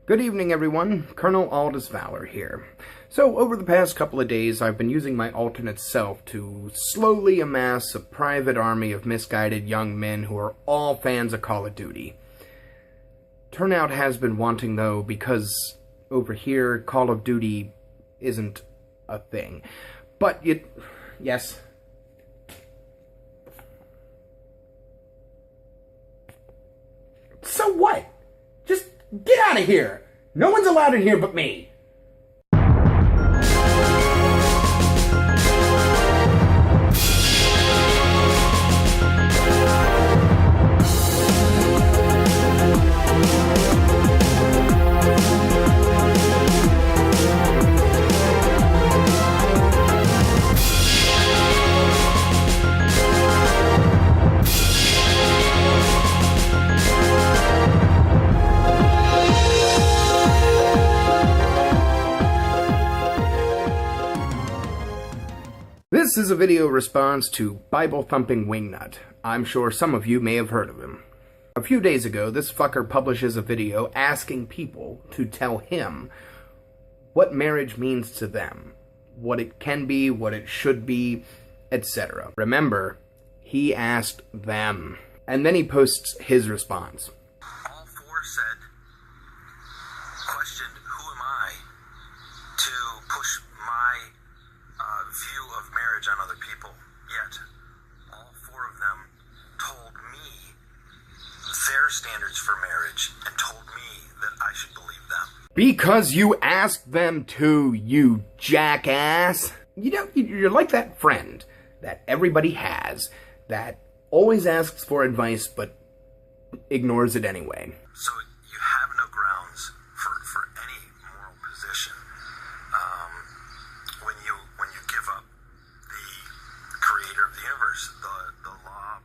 Good evening, everyone. Colonel Aldous Valor here. So, over the past couple of days, I've been using my alternate self to slowly amass a private army of misguided young men who are all fans of Call of Duty. Turnout has been wanting, though, because over here, Call of Duty isn't a thing. But yes. So what? Just get out of here! No one's allowed in here but me! This is a video response to Bible Thumping Wingnut. I'm sure some of you may have heard of him. A few days ago, this fucker publishes a video asking people to tell him what marriage means to them, what it can be, what it should be, etc. Remember, he asked them. And then he posts his response. All four questioned, who am I to push my view of marriage on other people? Yet, all four of them told me their standards for marriage and told me that I should believe them. Because you asked them to, you jackass. You know, you're like that friend that everybody has that always asks for advice but ignores it anyway. So you have no grounds for any moral position when you give up the creator of the universe, the law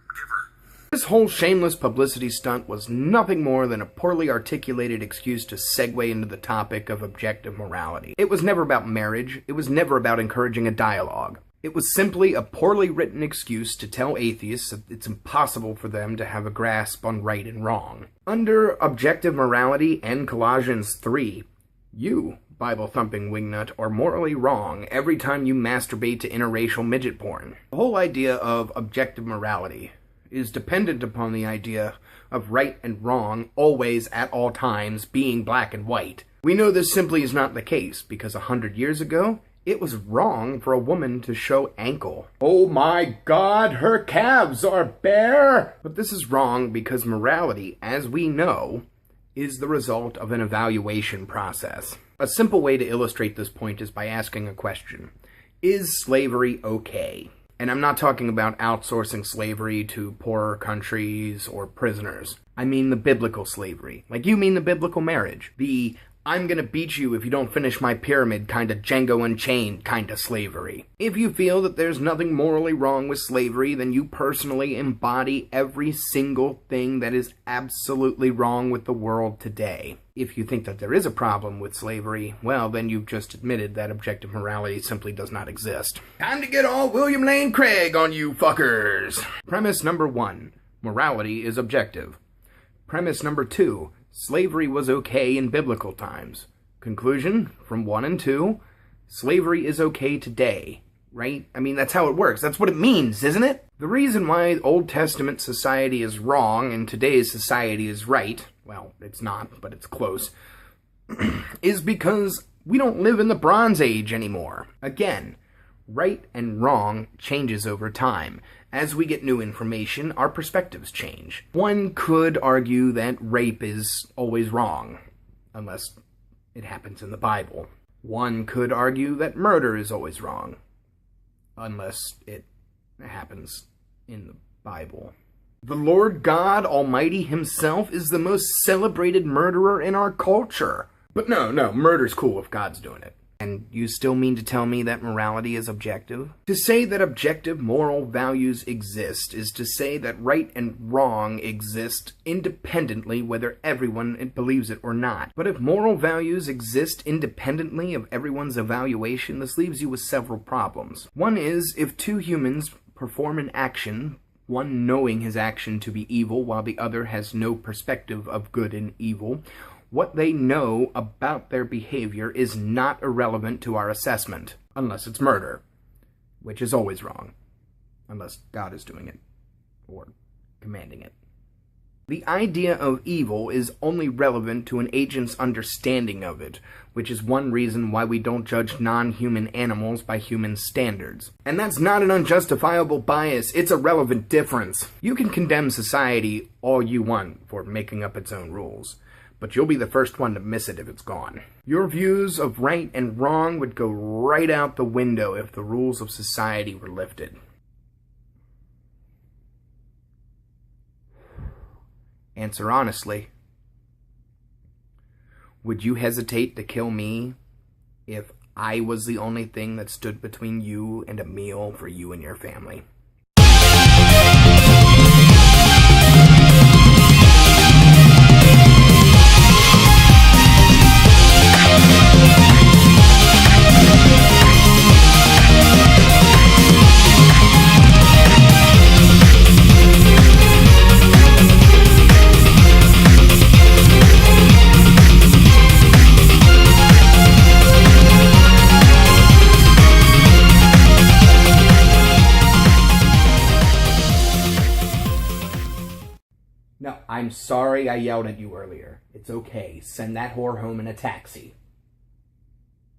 giver. This whole shameless publicity stunt was nothing more than a poorly articulated excuse to segue into the topic of objective morality. It was never about marriage. It was never about encouraging a dialogue. It was simply a poorly written excuse to tell atheists that it's impossible for them to have a grasp on right and wrong. Under objective morality and Colossians 3, you, Bible-thumping wingnut, are morally wrong every time you masturbate to interracial midget porn. The whole idea of objective morality is dependent upon the idea of right and wrong always at all times being black and white. We know this simply is not the case because 100 years ago, it was wrong for a woman to show ankle. Oh my God, her calves are bare! But this is wrong because morality, as we know, is the result of an evaluation process. A simple way to illustrate this point is by asking a question. Is slavery okay? And I'm not talking about outsourcing slavery to poorer countries or prisoners. I mean the biblical slavery. Like you mean the biblical marriage. The I'm gonna beat you if you don't finish my pyramid kind of Django Unchained kind of slavery. If you feel that there's nothing morally wrong with slavery, then you personally embody every single thing that is absolutely wrong with the world today. If you think that there is a problem with slavery, well, then you've just admitted that objective morality simply does not exist. Time to get all William Lane Craig on you fuckers! Premise number 1. Morality is objective. Premise number 2. Slavery was okay in biblical times. Conclusion, from 1 and 2, slavery is okay today, right? I mean, that's how it works. That's what it means, isn't it? The reason why Old Testament society is wrong and today's society is right, well, it's not, but it's close, is because we don't live in the Bronze Age anymore. Again, right and wrong changes over time. As we get new information, our perspectives change. One could argue that rape is always wrong, unless it happens in the Bible. One could argue that murder is always wrong, unless it happens in the Bible. The Lord God Almighty himself is the most celebrated murderer in our culture. But no, murder's cool if God's doing it. And you still mean to tell me that morality is objective? To say that objective moral values exist is to say that right and wrong exist independently whether everyone believes it or not. But if moral values exist independently of everyone's evaluation, this leaves you with several problems. One is, if two humans perform an action, one knowing his action to be evil while the other has no perspective of good and evil, What they know about their behavior is not irrelevant to our assessment, unless it's murder, which is always wrong, unless God is doing it, or commanding it. The idea of evil is only relevant to an agent's understanding of it, which is one reason why we don't judge non-human animals by human standards. And that's not an unjustifiable bias, it's a relevant difference. You can condemn society all you want for making up its own rules, but you'll be the first one to miss it if it's gone. Your views of right and wrong would go right out the window if the rules of society were lifted. Answer honestly. Would you hesitate to kill me if I was the only thing that stood between you and a meal for you and your family? No, I'm sorry I yelled at you earlier. It's okay. Send that whore home in a taxi.